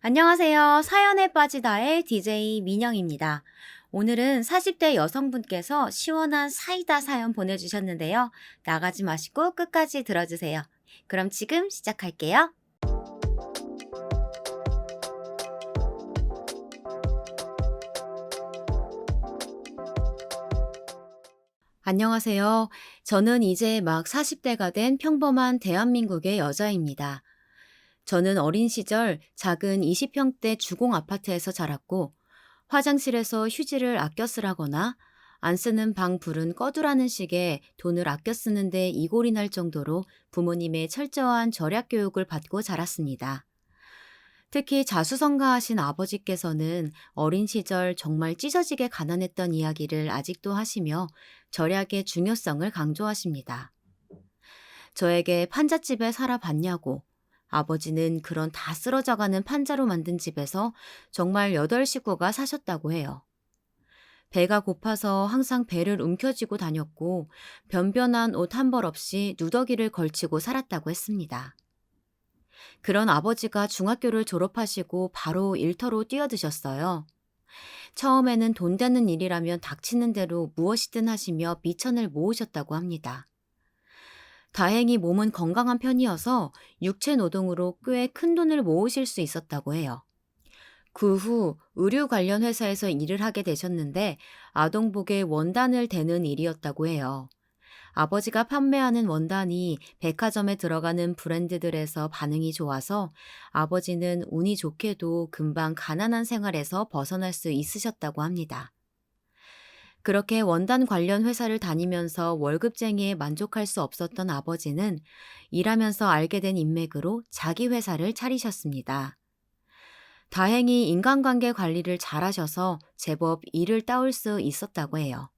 안녕하세요. 사연에 빠지다의 DJ 민영입니다. 오늘은 40대 여성분께서 시원한 사이다 사연 보내주셨는데요. 나가지 마시고 끝까지 들어주세요. 그럼 지금 시작할게요. 안녕하세요. 저는 이제 막 40대가 된 평범한 대한민국의 여자입니다. 저는 어린 시절 작은 20평대 주공 아파트에서 자랐고 화장실에서 휴지를 아껴 쓰라거나 안 쓰는 방 불은 꺼두라는 식의 돈을 아껴 쓰는데 이골이 날 정도로 부모님의 철저한 절약 교육을 받고 자랐습니다. 특히 자수성가하신 아버지께서는 어린 시절 정말 찢어지게 가난했던 이야기를 아직도 하시며 절약의 중요성을 강조하십니다. 저에게 판잣집에 살아봤냐고, 아버지는 그런 다 쓰러져가는 판자로 만든 집에서 정말 8식구가 사셨다고 해요. 배가 고파서 항상 배를 움켜쥐고 다녔고 변변한 옷 한 벌 없이 누더기를 걸치고 살았다고 했습니다. 그런 아버지가 중학교를 졸업하시고 바로 일터로 뛰어드셨어요. 처음에는 돈 되는 일이라면 닥치는 대로 무엇이든 하시며 미천을 모으셨다고 합니다. 다행히 몸은 건강한 편이어서 육체 노동으로 꽤 큰 돈을 모으실 수 있었다고 해요. 그 후 의류 관련 회사에서 일을 하게 되셨는데 아동복의 원단을 대는 일이었다고 해요. 아버지가 판매하는 원단이 백화점에 들어가는 브랜드들에서 반응이 좋아서 아버지는 운이 좋게도 금방 가난한 생활에서 벗어날 수 있으셨다고 합니다. 그렇게 원단 관련 회사를 다니면서 월급쟁이에 만족할 수 없었던 아버지는 일하면서 알게 된 인맥으로 자기 회사를 차리셨습니다. 다행히 인간관계 관리를 잘하셔서 제법 일을 따올 수 있었다고 해요.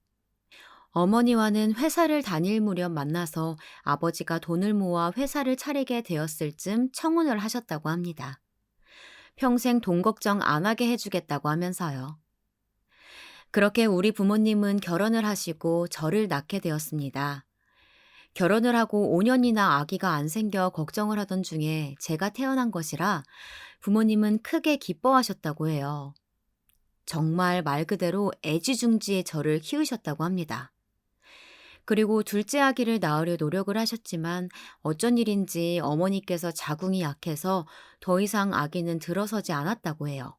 어머니와는 회사를 다닐 무렵 만나서 아버지가 돈을 모아 회사를 차리게 되었을 쯤 청혼을 하셨다고 합니다. 평생 돈 걱정 안 하게 해주겠다고 하면서요. 그렇게 우리 부모님은 결혼을 하시고 저를 낳게 되었습니다. 결혼을 하고 5년이나 아기가 안 생겨 걱정을 하던 중에 제가 태어난 것이라 부모님은 크게 기뻐하셨다고 해요. 정말 말 그대로 애지중지의 저를 키우셨다고 합니다. 그리고 둘째 아기를 낳으려 노력을 하셨지만 어쩐 일인지 어머니께서 자궁이 약해서 더 이상 아기는 들어서지 않았다고 해요.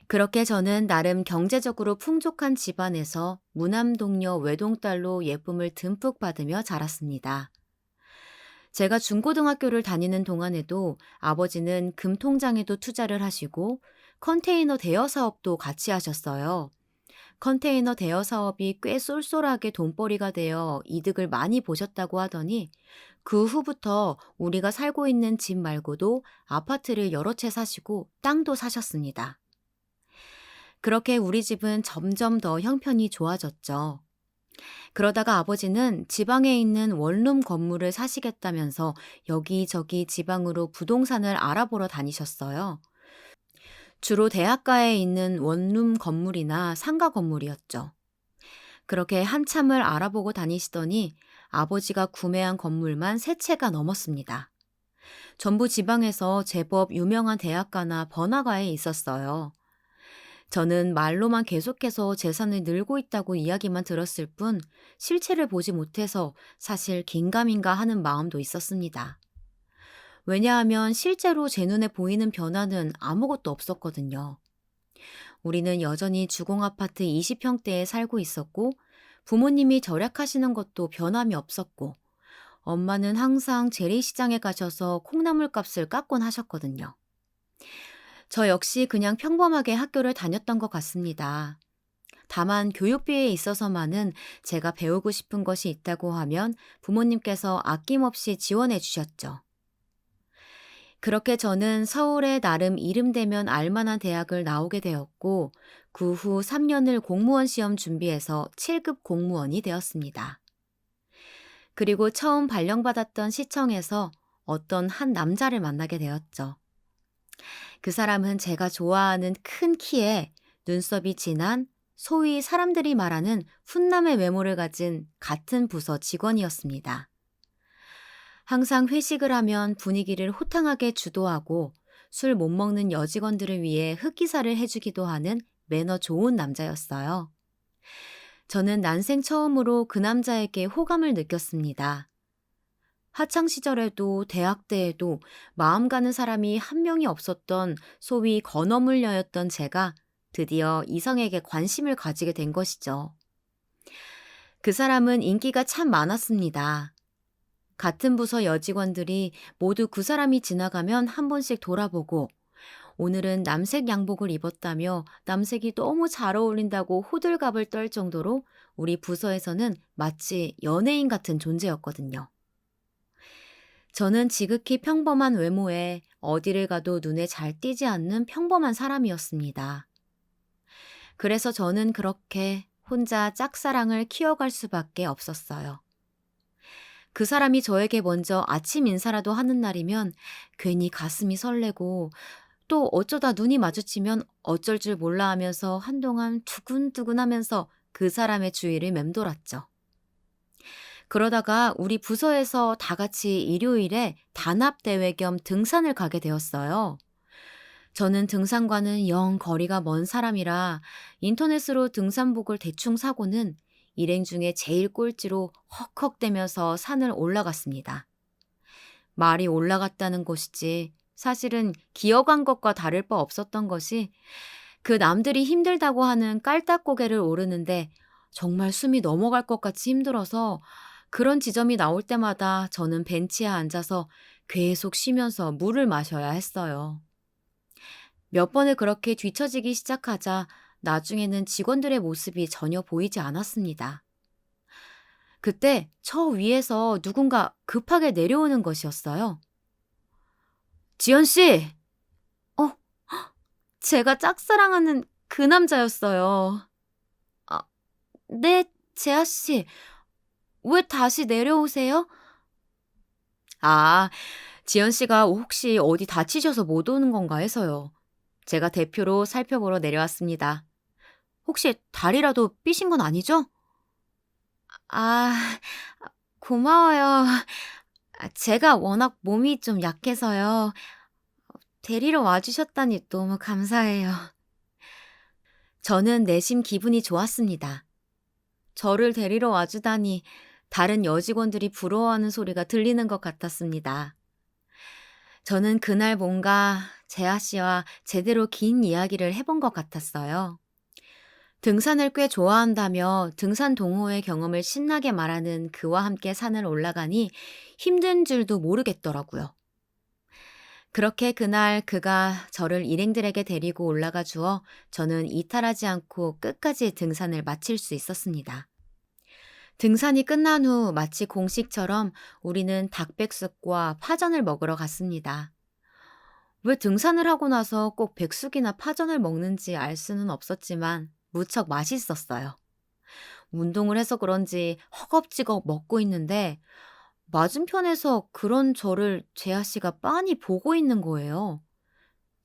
그렇게 저는 나름 경제적으로 풍족한 집안에서 무남동녀 외동딸로 예쁨을 듬뿍 받으며 자랐습니다. 제가 중고등학교를 다니는 동안에도 아버지는 금통장에도 투자를 하시고 컨테이너 대여 사업도 같이 하셨어요. 컨테이너 대여 사업이 꽤 쏠쏠하게 돈벌이가 되어 이득을 많이 보셨다고 하더니 그 후부터 우리가 살고 있는 집 말고도 아파트를 여러 채 사시고 땅도 사셨습니다. 그렇게 우리 집은 점점 더 형편이 좋아졌죠. 그러다가 아버지는 지방에 있는 원룸 건물을 사시겠다면서 여기저기 지방으로 부동산을 알아보러 다니셨어요. 주로 대학가에 있는 원룸 건물이나 상가 건물이었죠. 그렇게 한참을 알아보고 다니시더니 아버지가 구매한 건물만 3채가 넘었습니다. 전부 지방에서 제법 유명한 대학가나 번화가에 있었어요. 저는 말로만 계속해서 재산을 늘고 있다고 이야기만 들었을 뿐 실체를 보지 못해서 사실 긴가민가 하는 마음도 있었습니다. 왜냐하면 실제로 제 눈에 보이는 변화는 아무것도 없었거든요. 우리는 여전히 주공아파트 20평대에 살고 있었고 부모님이 절약하시는 것도 변함이 없었고 엄마는 항상 재래시장에 가셔서 콩나물 값을 깎곤 하셨거든요. 저 역시 그냥 평범하게 학교를 다녔던 것 같습니다. 다만 교육비에 있어서만은 제가 배우고 싶은 것이 있다고 하면 부모님께서 아낌없이 지원해 주셨죠. 그렇게 저는 서울에 나름 이름되면 알만한 대학을 나오게 되었고 그 후 3년을 공무원 시험 준비해서 7급 공무원이 되었습니다. 그리고 처음 발령받았던 시청에서 어떤 한 남자를 만나게 되었죠. 그 사람은 제가 좋아하는 큰 키에 눈썹이 진한 소위 사람들이 말하는 훈남의 외모를 가진 같은 부서 직원이었습니다. 항상 회식을 하면 분위기를 호탕하게 주도하고 술 못 먹는 여직원들을 위해 흑기사를 해주기도 하는 매너 좋은 남자였어요. 저는 난생 처음으로 그 남자에게 호감을 느꼈습니다. 학창 시절에도 대학 때에도 마음 가는 사람이 한 명이 없었던 소위 건어물녀였던 제가 드디어 이성에게 관심을 가지게 된 것이죠. 그 사람은 인기가 참 많았습니다. 같은 부서 여직원들이 모두 그 사람이 지나가면 한 번씩 돌아보고 오늘은 남색 양복을 입었다며 남색이 너무 잘 어울린다고 호들갑을 떨 정도로 우리 부서에서는 마치 연예인 같은 존재였거든요. 저는 지극히 평범한 외모에 어디를 가도 눈에 잘 띄지 않는 평범한 사람이었습니다. 그래서 저는 그렇게 혼자 짝사랑을 키워갈 수밖에 없었어요. 그 사람이 저에게 먼저 아침 인사라도 하는 날이면 괜히 가슴이 설레고 또 어쩌다 눈이 마주치면 어쩔 줄 몰라 하면서 한동안 두근두근 하면서 그 사람의 주위를 맴돌았죠. 그러다가 우리 부서에서 다 같이 일요일에 단합대회 겸 등산을 가게 되었어요. 저는 등산과는 영 거리가 먼 사람이라 인터넷으로 등산복을 대충 사고는 일행 중에 제일 꼴찌로 헉헉대면서 산을 올라갔습니다. 말이 올라갔다는 것이지 사실은 기어간 것과 다를 바 없었던 것이 그 남들이 힘들다고 하는 깔딱고개를 오르는데 정말 숨이 넘어갈 것 같이 힘들어서 그런 지점이 나올 때마다 저는 벤치에 앉아서 계속 쉬면서 물을 마셔야 했어요. 몇 번을 그렇게 뒤처지기 시작하자 나중에는 직원들의 모습이 전혀 보이지 않았습니다. 그때 저 위에서 누군가 급하게 내려오는 것이었어요. 지연 씨! 어, 제가 짝사랑하는 그 남자였어요. 아, 네, 재하 씨. 왜 다시 내려오세요? 아, 지연 씨가 혹시 어디 다치셔서 못 오는 건가 해서요. 제가 대표로 살펴보러 내려왔습니다. 혹시 다리라도 삐신 건 아니죠? 아, 고마워요. 제가 워낙 몸이 좀 약해서요. 데리러 와주셨다니 너무 감사해요. 저는 내심 기분이 좋았습니다. 저를 데리러 와주다니 다른 여직원들이 부러워하는 소리가 들리는 것 같았습니다. 저는 그날 뭔가 재하 씨와 제대로 긴 이야기를 해본 것 같았어요. 등산을 꽤 좋아한다며 등산 동호회 경험을 신나게 말하는 그와 함께 산을 올라가니 힘든 줄도 모르겠더라고요. 그렇게 그날 그가 저를 일행들에게 데리고 올라가 주어 저는 이탈하지 않고 끝까지 등산을 마칠 수 있었습니다. 등산이 끝난 후 마치 공식처럼 우리는 닭백숙과 파전을 먹으러 갔습니다. 왜 등산을 하고 나서 꼭 백숙이나 파전을 먹는지 알 수는 없었지만 무척 맛있었어요. 운동을 해서 그런지 허겁지겁 먹고 있는데 맞은편에서 그런 저를 재하 씨가 빤히 보고 있는 거예요.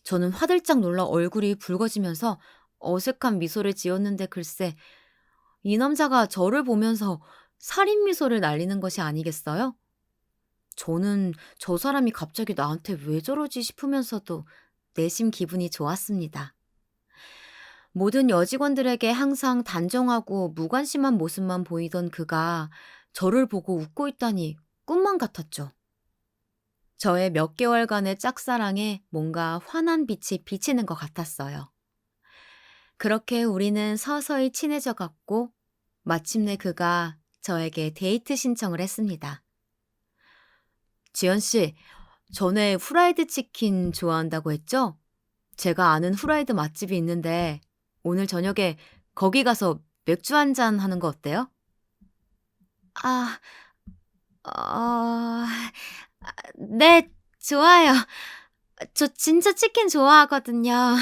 저는 화들짝 놀라 얼굴이 붉어지면서 어색한 미소를 지었는데 글쎄 이 남자가 저를 보면서 살인 미소를 날리는 것이 아니겠어요? 저는 저 사람이 갑자기 나한테 왜 저러지 싶으면서도 내심 기분이 좋았습니다. 모든 여직원들에게 항상 단정하고 무관심한 모습만 보이던 그가 저를 보고 웃고 있다니 꿈만 같았죠. 저의 몇 개월간의 짝사랑에 뭔가 환한 빛이 비치는 것 같았어요. 그렇게 우리는 서서히 친해져 갔고 마침내 그가 저에게 데이트 신청을 했습니다. 지연 씨, 전에 후라이드 치킨 좋아한다고 했죠? 제가 아는 후라이드 맛집이 있는데 오늘 저녁에 거기 가서 맥주 한잔 하는 거 어때요? 아, 어, 네, 좋아요. 저 진짜 치킨 좋아하거든요.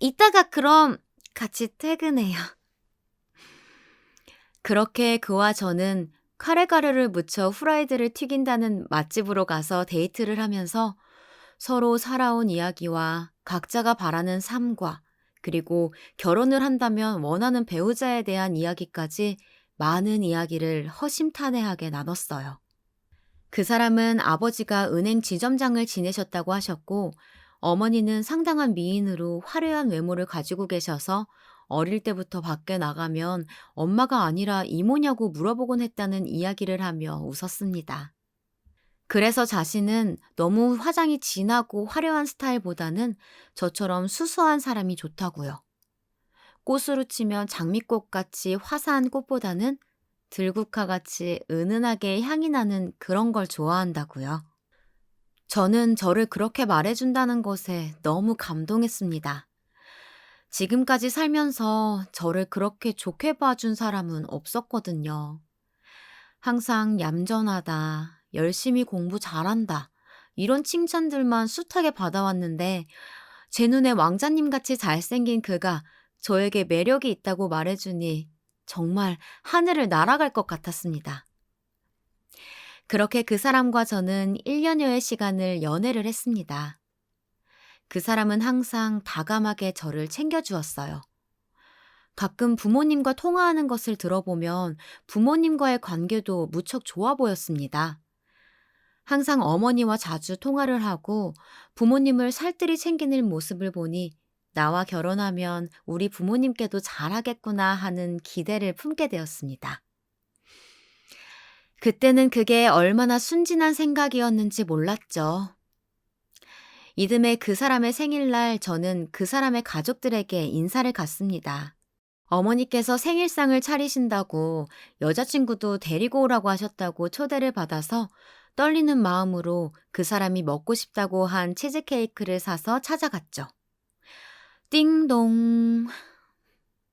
이따가 그럼 같이 퇴근해요. 그렇게 그와 저는 카레가루를 묻혀 후라이드를 튀긴다는 맛집으로 가서 데이트를 하면서 서로 살아온 이야기와 각자가 바라는 삶과 그리고 결혼을 한다면 원하는 배우자에 대한 이야기까지 많은 이야기를 허심탄회하게 나눴어요. 그 사람은 아버지가 은행 지점장을 지내셨다고 하셨고 어머니는 상당한 미인으로 화려한 외모를 가지고 계셔서 어릴 때부터 밖에 나가면 엄마가 아니라 이모냐고 물어보곤 했다는 이야기를 하며 웃었습니다. 그래서 자신은 너무 화장이 진하고 화려한 스타일보다는 저처럼 수수한 사람이 좋다고요. 꽃으로 치면 장미꽃같이 화사한 꽃보다는 들국화같이 은은하게 향이 나는 그런 걸 좋아한다고요. 저는 저를 그렇게 말해준다는 것에 너무 감동했습니다. 지금까지 살면서 저를 그렇게 좋게 봐준 사람은 없었거든요. 항상 얌전하다, 열심히 공부 잘한다, 이런 칭찬들만 숱하게 받아왔는데 제 눈에 왕자님 같이 잘생긴 그가 저에게 매력이 있다고 말해주니 정말 하늘을 날아갈 것 같았습니다. 그렇게 그 사람과 저는 1년여의 시간을 연애를 했습니다. 그 사람은 항상 다감하게 저를 챙겨주었어요. 가끔 부모님과 통화하는 것을 들어보면 부모님과의 관계도 무척 좋아 보였습니다. 항상 어머니와 자주 통화를 하고 부모님을 살뜰히 챙기는 모습을 보니 나와 결혼하면 우리 부모님께도 잘하겠구나 하는 기대를 품게 되었습니다. 그때는 그게 얼마나 순진한 생각이었는지 몰랐죠. 이듬해 그 사람의 생일날 저는 그 사람의 가족들에게 인사를 갔습니다. 어머니께서 생일상을 차리신다고 여자친구도 데리고 오라고 하셨다고 초대를 받아서 떨리는 마음으로 그 사람이 먹고 싶다고 한 치즈케이크를 사서 찾아갔죠. 띵동.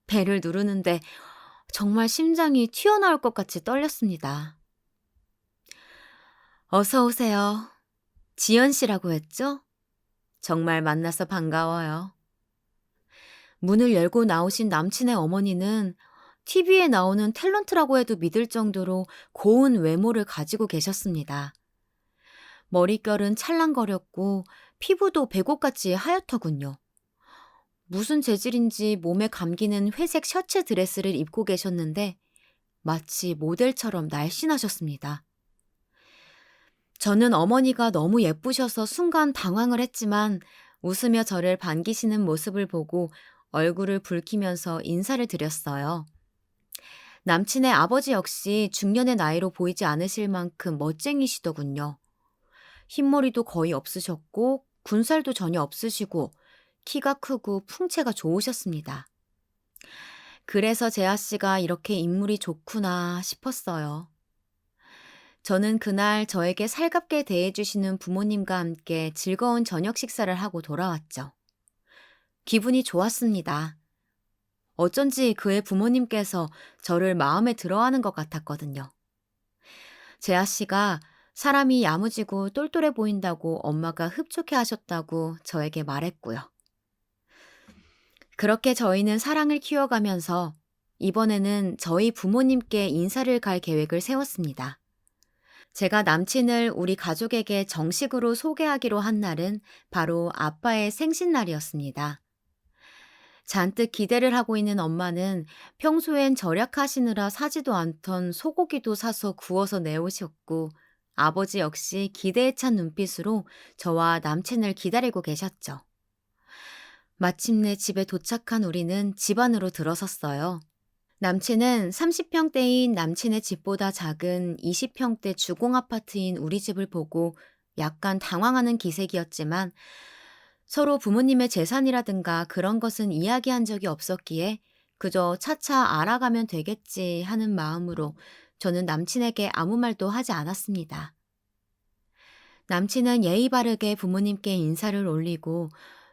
벨을 누르는데 정말 심장이 튀어나올 것 같이 떨렸습니다. 어서 오세요. 지연 씨라고 했죠? 정말 만나서 반가워요. 문을 열고 나오신 남친의 어머니는 TV에 나오는 탤런트라고 해도 믿을 정도로 고운 외모를 가지고 계셨습니다. 머릿결은 찰랑거렸고 피부도 백옥같이 하얗더군요. 무슨 재질인지 몸에 감기는 회색 셔츠 드레스를 입고 계셨는데 마치 모델처럼 날씬하셨습니다. 저는 어머니가 너무 예쁘셔서 순간 당황을 했지만 웃으며 저를 반기시는 모습을 보고 얼굴을 붉히면서 인사를 드렸어요. 남친의 아버지 역시 중년의 나이로 보이지 않으실 만큼 멋쟁이시더군요. 흰머리도 거의 없으셨고 군살도 전혀 없으시고 키가 크고 풍채가 좋으셨습니다. 그래서 재하 씨가 이렇게 인물이 좋구나 싶었어요. 저는 그날 저에게 살갑게 대해주시는 부모님과 함께 즐거운 저녁 식사를 하고 돌아왔죠. 기분이 좋았습니다. 어쩐지 그의 부모님께서 저를 마음에 들어하는 것 같았거든요. 재하 씨가 사람이 야무지고 똘똘해 보인다고 엄마가 흡족해 하셨다고 저에게 말했고요. 그렇게 저희는 사랑을 키워가면서 이번에는 저희 부모님께 인사를 갈 계획을 세웠습니다. 제가 남친을 우리 가족에게 정식으로 소개하기로 한 날은 바로 아빠의 생신날이었습니다. 잔뜩 기대를 하고 있는 엄마는 평소엔 절약하시느라 사지도 않던 소고기도 사서 구워서 내오셨고 아버지 역시 기대에 찬 눈빛으로 저와 남친을 기다리고 계셨죠. 마침내 집에 도착한 우리는 집 안으로 들어섰어요. 남친은 30평대인 남친의 집보다 작은 20평대 주공아파트인 우리 집을 보고 약간 당황하는 기색이었지만 서로 부모님의 재산이라든가 그런 것은 이야기한 적이 없었기에 그저 차차 알아가면 되겠지 하는 마음으로 저는 남친에게 아무 말도 하지 않았습니다. 남친은 예의 바르게 부모님께 인사를 올리고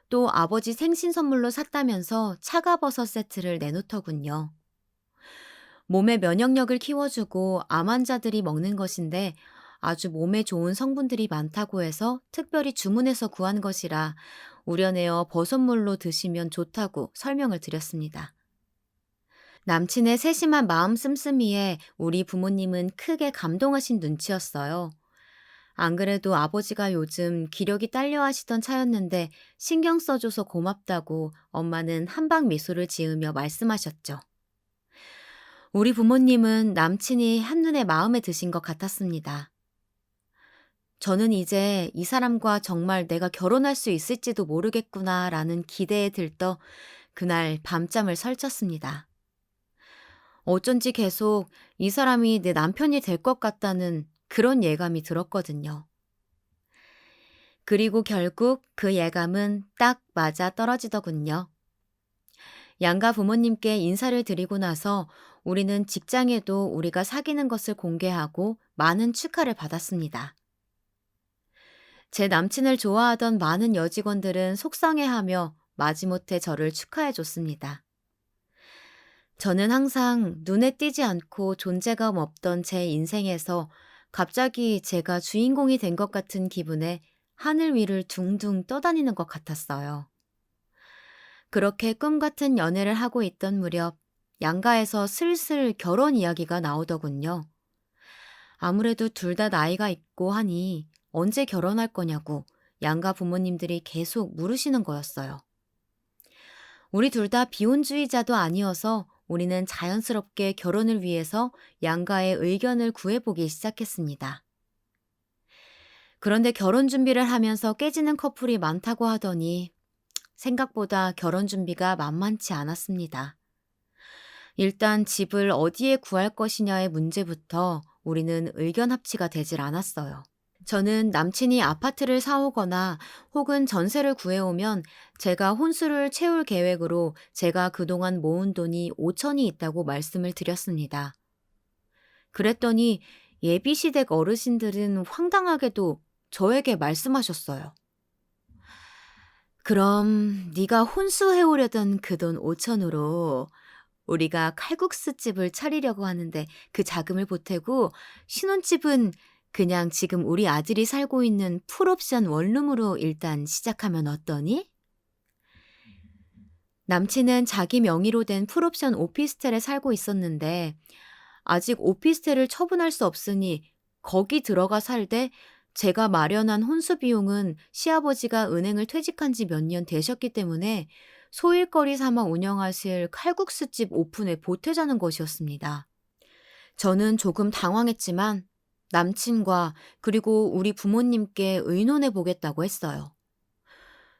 또 아버지 생신 선물로 샀다면서 차가버섯 세트를 내놓더군요. 몸의 면역력을 키워주고 암 환자들이 먹는 것인데 아주 몸에 좋은 성분들이 많다고 해서 특별히 주문해서 구한 것이라 우려내어 버섯물로 드시면 좋다고 설명을 드렸습니다. 남친의 세심한 마음 씀씀이에 우리 부모님은 크게 감동하신 눈치였어요. 안 그래도 아버지가 요즘 기력이 딸려 하시던 차였는데 신경 써줘서 고맙다고 엄마는 한방 미소를 지으며 말씀하셨죠. 우리 부모님은 남친이 한눈에 마음에 드신 것 같았습니다. 저는 이제 이 사람과 정말 내가 결혼할 수 있을지도 모르겠구나라는 기대에 들떠 그날 밤잠을 설쳤습니다. 어쩐지 계속 이 사람이 내 남편이 될 것 같다는 그런 예감이 들었거든요. 그리고 결국 그 예감은 딱 맞아 떨어지더군요. 양가 부모님께 인사를 드리고 나서 우리는 직장에도 우리가 사귀는 것을 공개하고 많은 축하를 받았습니다. 제 남친을 좋아하던 많은 여직원들은 속상해하며 마지못해 저를 축하해 줬습니다. 저는 항상 눈에 띄지 않고 존재감 없던 제 인생에서 갑자기 제가 주인공이 된 것 같은 기분에 하늘 위를 둥둥 떠다니는 것 같았어요. 그렇게 꿈 같은 연애를 하고 있던 무렵 양가에서 슬슬 결혼 이야기가 나오더군요. 아무래도 둘 다 나이가 있고 하니 언제 결혼할 거냐고 양가 부모님들이 계속 물으시는 거였어요. 우리 둘 다 비혼주의자도 아니어서 우리는 자연스럽게 결혼을 위해서 양가의 의견을 구해보기 시작했습니다. 그런데 결혼 준비를 하면서 깨지는 커플이 많다고 하더니 생각보다 결혼 준비가 만만치 않았습니다. 일단 집을 어디에 구할 것이냐의 문제부터 우리는 의견 합치가 되질 않았어요. 저는 남친이 아파트를 사오거나 혹은 전세를 구해오면 제가 혼수를 채울 계획으로 제가 그동안 모은 돈이 5천이 있다고 말씀을 드렸습니다. 그랬더니 예비시댁 어르신들은 황당하게도 저에게 말씀하셨어요. 그럼 네가 혼수해오려던 그 돈 5천으로 우리가 칼국수집을 차리려고 하는데 그 자금을 보태고 신혼집은 그냥 지금 우리 아들이 살고 있는 풀옵션 원룸으로 일단 시작하면 어떠니? 남친은 자기 명의로 된 풀옵션 오피스텔에 살고 있었는데 아직 오피스텔을 처분할 수 없으니 거기 들어가 살되 제가 마련한 혼수 비용은 시아버지가 은행을 퇴직한 지 몇 년 되셨기 때문에 소일거리 삼아 운영하실 칼국수집 오픈에 보태자는 것이었습니다. 저는 조금 당황했지만 남친과 그리고 우리 부모님께 의논해 보겠다고 했어요.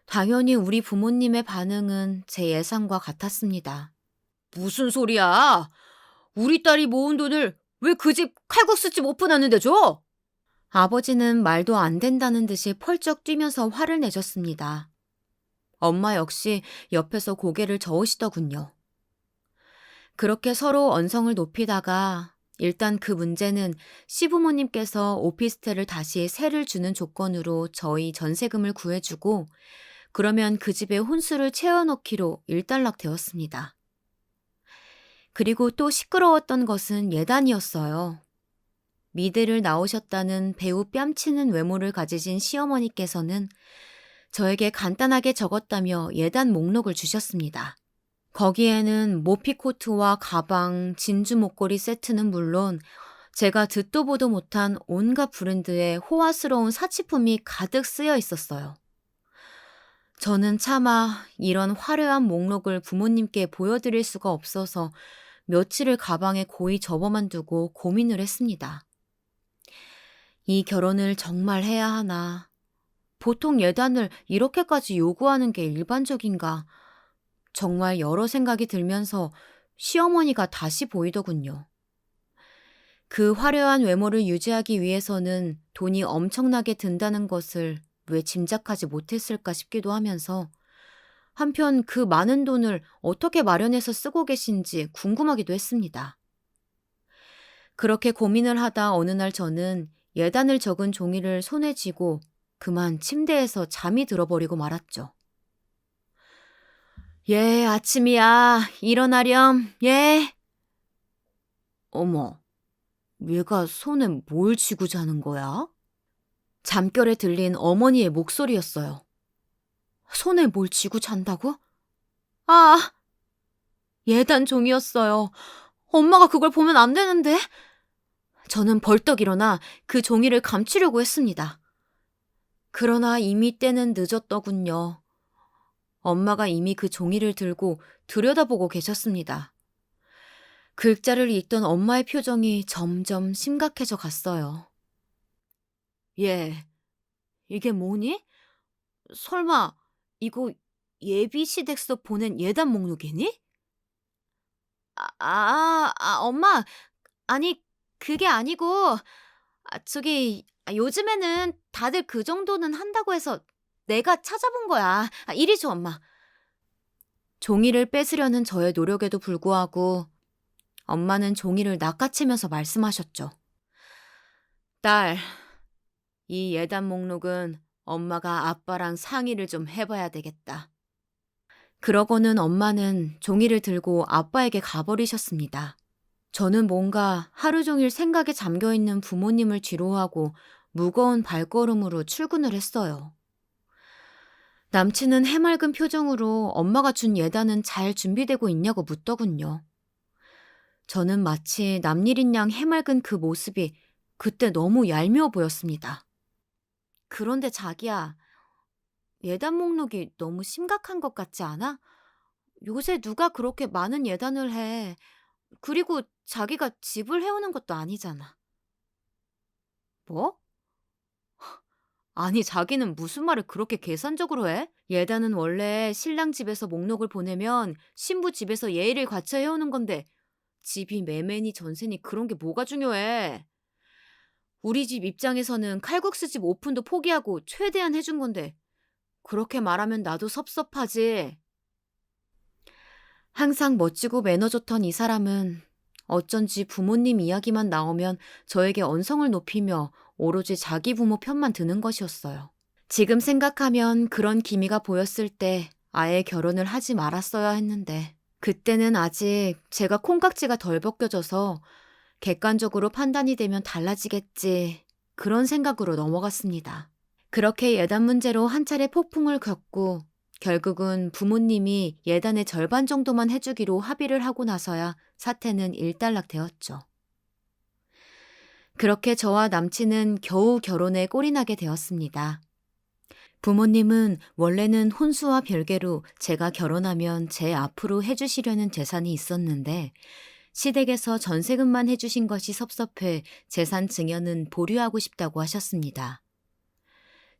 당연히 우리 부모님의 반응은 제 예상과 같았습니다. 무슨 소리야? 우리 딸이 모은 돈을 왜 그 집 칼국수집 오픈하는데 줘? 아버지는 말도 안 된다는 듯이 펄쩍 뛰면서 화를 내셨습니다. 엄마 역시 옆에서 고개를 저으시더군요. 그렇게 서로 언성을 높이다가 일단 그 문제는 시부모님께서 오피스텔을 다시 세를 주는 조건으로 저희 전세금을 구해주고 그러면 그 집에 혼수를 채워넣기로 일단락되었습니다. 그리고 또 시끄러웠던 것은 예단이었어요. 미대를 나오셨다는 배우 뺨치는 외모를 가지신 시어머니께서는 저에게 간단하게 적었다며 예단 목록을 주셨습니다. 거기에는 모피코트와 가방, 진주 목걸이 세트는 물론 제가 듣도 보도 못한 온갖 브랜드의 호화스러운 사치품이 가득 쓰여 있었어요. 저는 차마 이런 화려한 목록을 부모님께 보여드릴 수가 없어서 며칠을 가방에 고이 접어만 두고 고민을 했습니다. 이 결혼을 정말 해야 하나? 보통 예단을 이렇게까지 요구하는 게 일반적인가? 정말 여러 생각이 들면서 시어머니가 다시 보이더군요. 그 화려한 외모를 유지하기 위해서는 돈이 엄청나게 든다는 것을 왜 짐작하지 못했을까 싶기도 하면서 한편 그 많은 돈을 어떻게 마련해서 쓰고 계신지 궁금하기도 했습니다. 그렇게 고민을 하다 어느 날 저는 예단을 적은 종이를 손에 쥐고 그만 침대에서 잠이 들어버리고 말았죠. 예, 아침이야. 일어나렴. 예. 어머, 얘가 손에 뭘 쥐고 자는 거야? 잠결에 들린 어머니의 목소리였어요. 손에 뭘 쥐고 잔다고? 아, 예단 종이였어요. 엄마가 그걸 보면 안 되는데. 저는 벌떡 일어나 그 종이를 감추려고 했습니다. 그러나 이미 때는 늦었더군요. 엄마가 이미 그 종이를 들고 들여다보고 계셨습니다. 글자를 읽던 엄마의 표정이 점점 심각해져 갔어요. 예, 이게 뭐니? 설마 이거 예비 시댁서 보낸 예단 목록이니? 엄마. 아니, 그게 아니고, 요즘에는 다들 그 정도는 한다고 해서 내가 찾아본 거야. 이리 줘, 엄마. 종이를 뺏으려는 저의 노력에도 불구하고 엄마는 종이를 낚아채면서 말씀하셨죠. 딸, 이 예단 목록은 엄마가 아빠랑 상의를 좀 해봐야 되겠다. 그러고는 엄마는 종이를 들고 아빠에게 가버리셨습니다. 저는 뭔가 하루 종일 생각에 잠겨 있는 부모님을 뒤로하고 무거운 발걸음으로 출근을 했어요. 남친은 해맑은 표정으로 엄마가 준 예단은 잘 준비되고 있냐고 묻더군요. 저는 마치 남일인 양 해맑은 그 모습이 그때 너무 얄미워 보였습니다. 그런데 자기야, 예단 목록이 너무 심각한 것 같지 않아? 요새 누가 그렇게 많은 예단을 해. 그리고 자기가 집을 해오는 것도 아니잖아. 뭐? 아니, 자기는 무슨 말을 그렇게 계산적으로 해? 예단은 원래 신랑 집에서 목록을 보내면 신부 집에서 예의를 갖춰 해오는 건데 집이 매매니 전세니 그런 게 뭐가 중요해? 우리 집 입장에서는 칼국수집 오픈도 포기하고 최대한 해준 건데 그렇게 말하면 나도 섭섭하지. 항상 멋지고 매너 좋던 이 사람은 어쩐지 부모님 이야기만 나오면 저에게 언성을 높이며 오로지 자기 부모 편만 드는 것이었어요. 지금 생각하면 그런 기미가 보였을 때 아예 결혼을 하지 말았어야 했는데 그때는 아직 제가 콩깍지가 덜 벗겨져서 객관적으로 판단이 되면 달라지겠지 그런 생각으로 넘어갔습니다. 그렇게 예단 문제로 한 차례 폭풍을 겪고 결국은 부모님이 예단의 절반 정도만 해주기로 합의를 하고 나서야 사태는 일단락되었죠. 그렇게 저와 남친은 겨우 결혼에 꼴이 나게 되었습니다. 부모님은 원래는 혼수와 별개로 제가 결혼하면 제 앞으로 해주시려는 재산이 있었는데 시댁에서 전세금만 해주신 것이 섭섭해 재산 증여는 보류하고 싶다고 하셨습니다.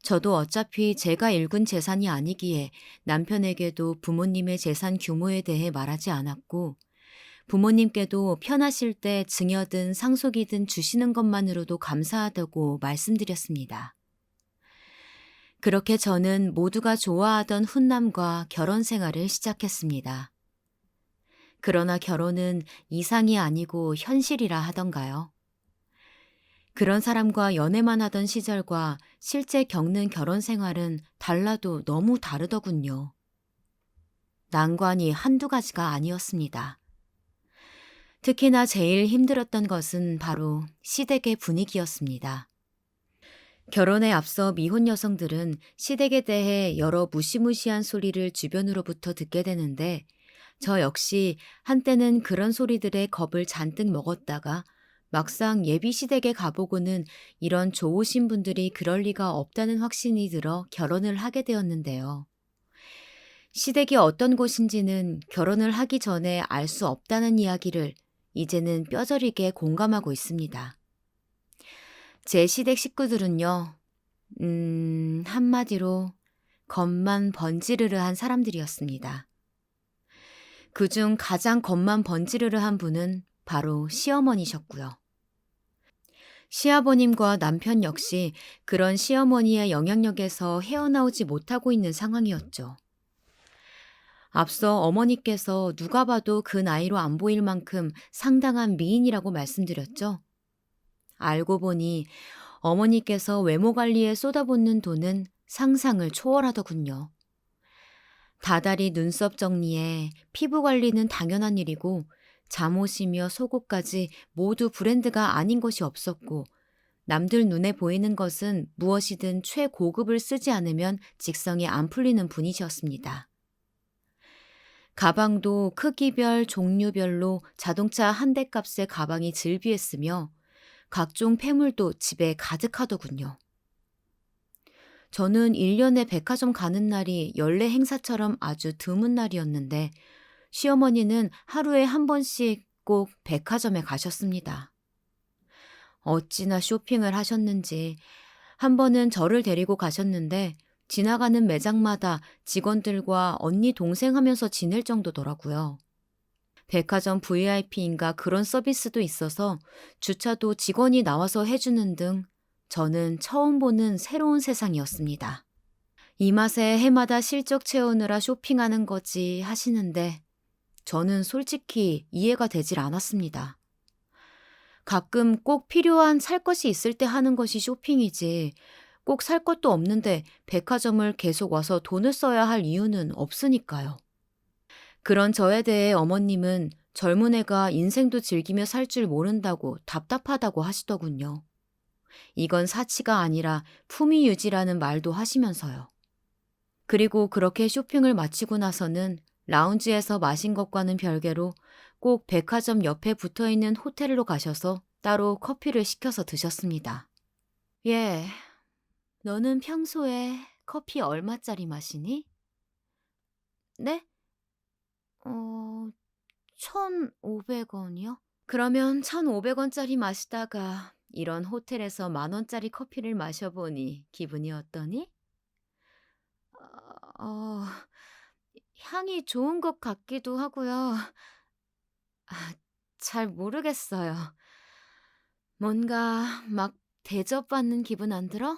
저도 어차피 제가 일군 재산이 아니기에 남편에게도 부모님의 재산 규모에 대해 말하지 않았고 부모님께도 편하실 때 증여든 상속이든 주시는 것만으로도 감사하다고 말씀드렸습니다. 그렇게 저는 모두가 좋아하던 훈남과 결혼 생활을 시작했습니다. 그러나 결혼은 이상이 아니고 현실이라 하던가요. 그런 사람과 연애만 하던 시절과 실제 겪는 결혼 생활은 달라도 너무 다르더군요. 난관이 한두 가지가 아니었습니다. 특히나 제일 힘들었던 것은 바로 시댁의 분위기였습니다. 결혼에 앞서 미혼 여성들은 시댁에 대해 여러 무시무시한 소리를 주변으로부터 듣게 되는데 저 역시 한때는 그런 소리들에 겁을 잔뜩 먹었다가 막상 예비 시댁에 가보고는 이런 좋으신 분들이 그럴 리가 없다는 확신이 들어 결혼을 하게 되었는데요. 시댁이 어떤 곳인지는 결혼을 하기 전에 알 수 없다는 이야기를 이제는 뼈저리게 공감하고 있습니다. 제 시댁 식구들은요, 한마디로 겉만 번지르르한 사람들이었습니다. 그중 가장 겉만 번지르르한 분은 바로 시어머니셨고요. 시아버님과 남편 역시 그런 시어머니의 영향력에서 헤어나오지 못하고 있는 상황이었죠. 앞서 어머니께서 누가 봐도 그 나이로 안 보일 만큼 상당한 미인이라고 말씀드렸죠. 알고 보니 어머니께서 외모 관리에 쏟아붓는 돈은 상상을 초월하더군요. 다달이 눈썹 정리에 피부 관리는 당연한 일이고 잠옷이며 속옷까지 모두 브랜드가 아닌 것이 없었고 남들 눈에 보이는 것은 무엇이든 최고급을 쓰지 않으면 직성이 안 풀리는 분이셨습니다. 가방도 크기별, 종류별로 자동차 한 대 값의 가방이 즐비했으며 각종 폐물도 집에 가득하더군요. 저는 1년에 백화점 가는 날이 연례 행사처럼 아주 드문 날이었는데 시어머니는 하루에 한 번씩 꼭 백화점에 가셨습니다. 어찌나 쇼핑을 하셨는지 한 번은 저를 데리고 가셨는데 지나가는 매장마다 직원들과 언니 동생 하면서 지낼 정도더라고요. 백화점 VIP인가 그런 서비스도 있어서 주차도 직원이 나와서 해주는 등 저는 처음 보는 새로운 세상이었습니다. 이 맛에 해마다 실적 채우느라 쇼핑하는 거지 하시는데 저는 솔직히 이해가 되질 않았습니다. 가끔 꼭 필요한 살 것이 있을 때 하는 것이 쇼핑이지 꼭 살 것도 없는데 백화점을 계속 와서 돈을 써야 할 이유는 없으니까요. 그런 저에 대해 어머님은 젊은 애가 인생도 즐기며 살 줄 모른다고 답답하다고 하시더군요. 이건 사치가 아니라 품위 유지라는 말도 하시면서요. 그리고 그렇게 쇼핑을 마치고 나서는 라운지에서 마신 것과는 별개로 꼭 백화점 옆에 붙어 있는 호텔로 가셔서 따로 커피를 시켜서 드셨습니다. 예, 너는 평소에 커피 얼마짜리 마시니? 네? 1,500원이요? 그러면 1,500원짜리 마시다가 이런 호텔에서 10,000원짜리 커피를 마셔보니 기분이 어떠니? 어, 향이 좋은 것 같기도 하고요. 잘 모르겠어요. 뭔가 막 대접받는 기분 안 들어?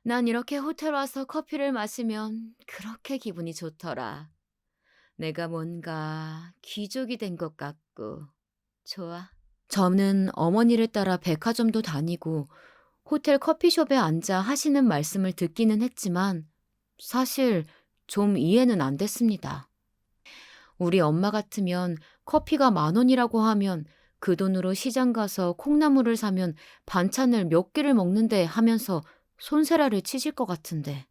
난 이렇게 호텔 와서 커피를 마시면 그렇게 기분이 좋더라. 내가 뭔가 귀족이 된 것 같고 좋아. 저는 어머니를 따라 백화점도 다니고 호텔 커피숍에 앉아 하시는 말씀을 듣기는 했지만 사실 좀 이해는 안 됐습니다. 우리 엄마 같으면 커피가 10,000원이라고 하면 그 돈으로 시장 가서 콩나물을 사면 반찬을 몇 개를 먹는데 하면서 손세라를 치실 것 같은데.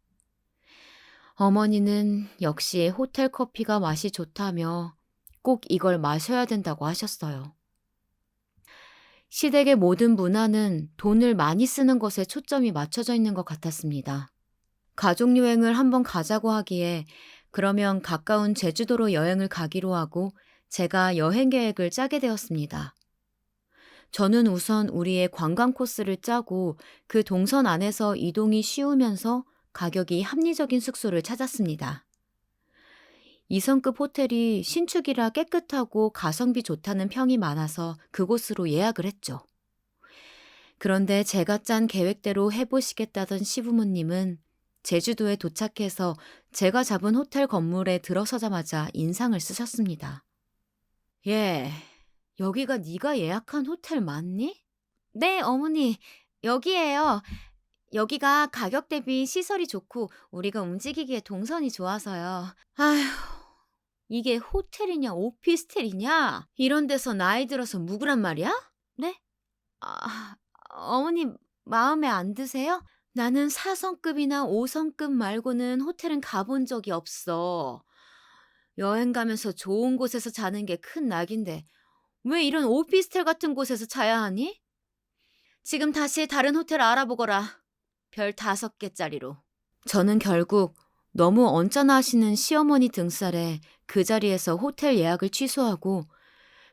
어머니는 역시 호텔 커피가 맛이 좋다며 꼭 이걸 마셔야 된다고 하셨어요. 시댁의 모든 문화는 돈을 많이 쓰는 것에 초점이 맞춰져 있는 것 같았습니다. 가족 여행을 한번 가자고 하기에 그러면 가까운 제주도로 여행을 가기로 하고 제가 여행 계획을 짜게 되었습니다. 저는 우선 우리의 관광 코스를 짜고 그 동선 안에서 이동이 쉬우면서 가격이 합리적인 숙소를 찾았습니다. 2성급 호텔이 신축이라 깨끗하고 가성비 좋다는 평이 많아서 그곳으로 예약을 했죠. 그런데 제가 짠 계획대로 해보시겠다던 시부모님은 제주도에 도착해서 제가 잡은 호텔 건물에 들어서자마자 인상을 쓰셨습니다. 예, 여기가 네가 예약한 호텔 맞니? 네, 어머니. 여기예요. 여기가 가격 대비 시설이 좋고 우리가 움직이기에 동선이 좋아서요. 아휴, 이게 호텔이냐 오피스텔이냐? 이런 데서 나이 들어서 묵으란 말이야? 네? 아, 어머님 마음에 안 드세요? 나는 4성급이나 5성급 말고는 호텔은 가본 적이 없어. 여행 가면서 좋은 곳에서 자는 게 큰 낙인데 왜 이런 오피스텔 같은 곳에서 자야 하니? 지금 다시 다른 호텔 알아보거라. 별 5개짜리로. 저는 결국 너무 언짢아 하시는 시어머니 등살에 그 자리에서 호텔 예약을 취소하고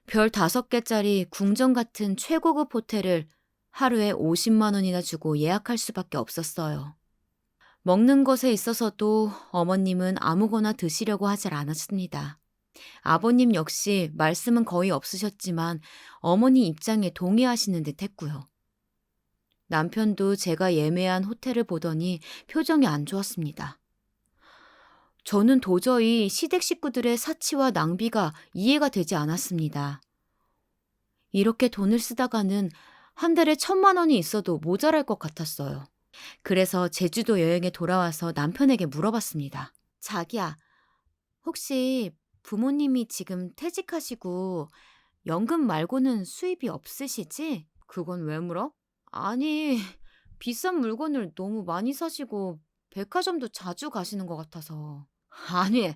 별 5개짜리 궁전 같은 최고급 호텔을 하루에 50만 원이나 주고 예약할 수밖에 없었어요. 먹는 것에 있어서도 어머님은 아무거나 드시려고 하질 않았습니다. 아버님 역시 말씀은 거의 없으셨지만 어머니 입장에 동의하시는 듯 했고요. 남편도 제가 예매한 호텔을 보더니 표정이 안 좋았습니다. 저는 도저히 시댁 식구들의 사치와 낭비가 이해가 되지 않았습니다. 이렇게 돈을 쓰다가는 한 달에 1,000만 원이 있어도 모자랄 것 같았어요. 그래서 제주도 여행에 돌아와서 남편에게 물어봤습니다. 자기야, 혹시 부모님이 지금 퇴직하시고 연금 말고는 수입이 없으시지? 그건 왜 물어? 아니, 비싼 물건을 너무 많이 사시고 백화점도 자주 가시는 것 같아서. 아니,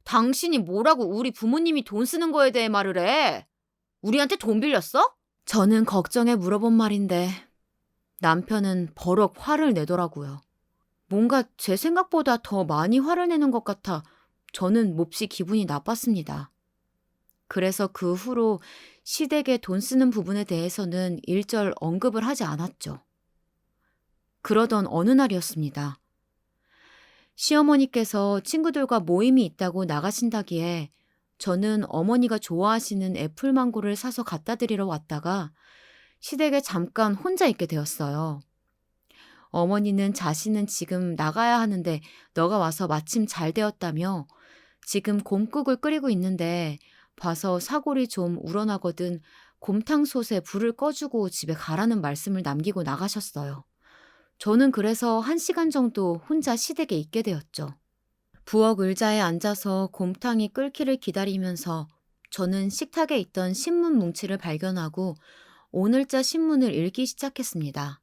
당신이 뭐라고 우리 부모님이 돈 쓰는 거에 대해 말을 해? 우리한테 돈 빌렸어? 저는 걱정해 물어본 말인데 남편은 버럭 화를 내더라고요. 뭔가 제 생각보다 더 많이 화를 내는 것 같아 저는 몹시 기분이 나빴습니다. 그래서 그 후로 시댁에 돈 쓰는 부분에 대해서는 일절 언급을 하지 않았죠. 그러던 어느 날이었습니다. 시어머니께서 친구들과 모임이 있다고 나가신다기에 저는 어머니가 좋아하시는 애플망고를 사서 갖다 드리러 왔다가 시댁에 잠깐 혼자 있게 되었어요. 어머니는 자신은 지금 나가야 하는데 너가 와서 마침 잘 되었다며 지금 곰국을 끓이고 있는데 봐서 사골이 좀 우러나거든 곰탕솥에 불을 꺼주고 집에 가라는 말씀을 남기고 나가셨어요. 저는 그래서 1시간 정도 혼자 시댁에 있게 되었죠. 부엌 의자에 앉아서 곰탕이 끓기를 기다리면서 저는 식탁에 있던 신문 뭉치를 발견하고 오늘자 신문을 읽기 시작했습니다.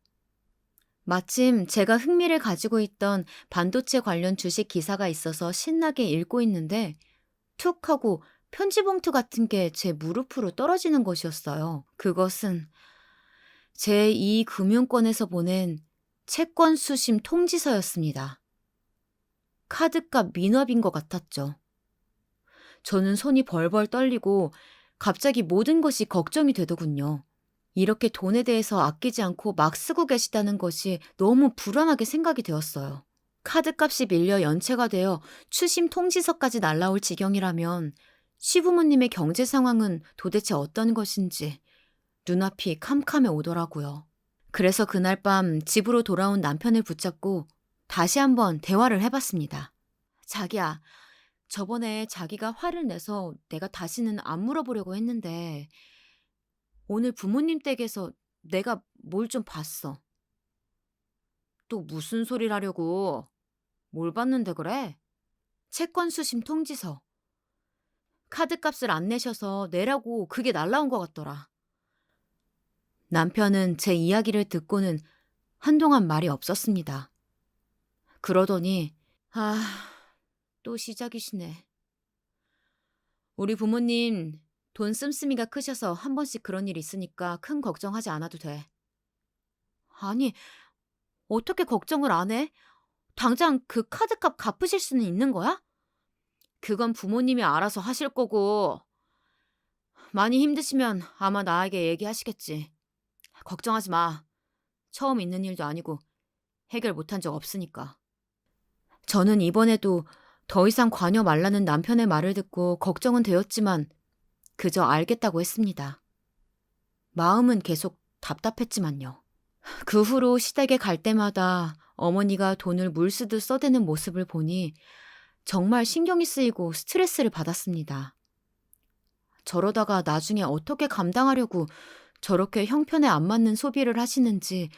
마침 제가 흥미를 가지고 있던 반도체 관련 주식 기사가 있어서 신나게 읽고 있는데 툭 하고 편지 봉투 같은 게 제 무릎으로 떨어지는 것이었어요. 그것은 제2금융권에서 보낸 채권 수심 통지서였습니다. 카드값 미납인 것 같았죠. 저는 손이 벌벌 떨리고 갑자기 모든 것이 걱정이 되더군요. 이렇게 돈에 대해서 아끼지 않고 막 쓰고 계시다는 것이 너무 불안하게 생각이 되었어요. 카드값이 밀려 연체가 되어 추심 통지서까지 날라올 지경이라면 시부모님의 경제 상황은 도대체 어떤 것인지 눈앞이 캄캄해 오더라고요. 그래서 그날 밤 집으로 돌아온 남편을 붙잡고 다시 한번 대화를 해봤습니다. 자기야, 저번에 자기가 화를 내서 내가 다시는 안 물어보려고 했는데 오늘 부모님 댁에서 내가 뭘 좀 봤어. 또 무슨 소리를 하려고? 뭘 봤는데 그래? 채권 수심 통지서. 카드값을 안 내셔서 내라고 그게 날라온 것 같더라. 남편은 제 이야기를 듣고는 한동안 말이 없었습니다. 그러더니 또 시작이시네. 우리 부모님 돈 씀씀이가 크셔서 한 번씩 그런 일 있으니까 큰 걱정하지 않아도 돼. 아니, 어떻게 걱정을 안 해? 당장 그 카드값 갚으실 수는 있는 거야? 그건 부모님이 알아서 하실 거고 많이 힘드시면 아마 나에게 얘기하시겠지. 걱정하지 마. 처음 있는 일도 아니고 해결 못한 적 없으니까. 저는 이번에도 더 이상 관여 말라는 남편의 말을 듣고 걱정은 되었지만 그저 알겠다고 했습니다. 마음은 계속 답답했지만요. 그 후로 시댁에 갈 때마다 어머니가 돈을 물쓰듯 써대는 모습을 보니 정말 신경이 쓰이고 스트레스를 받았습니다. 저러다가 나중에 어떻게 감당하려고 저렇게 형편에 안 맞는 소비를 하시는지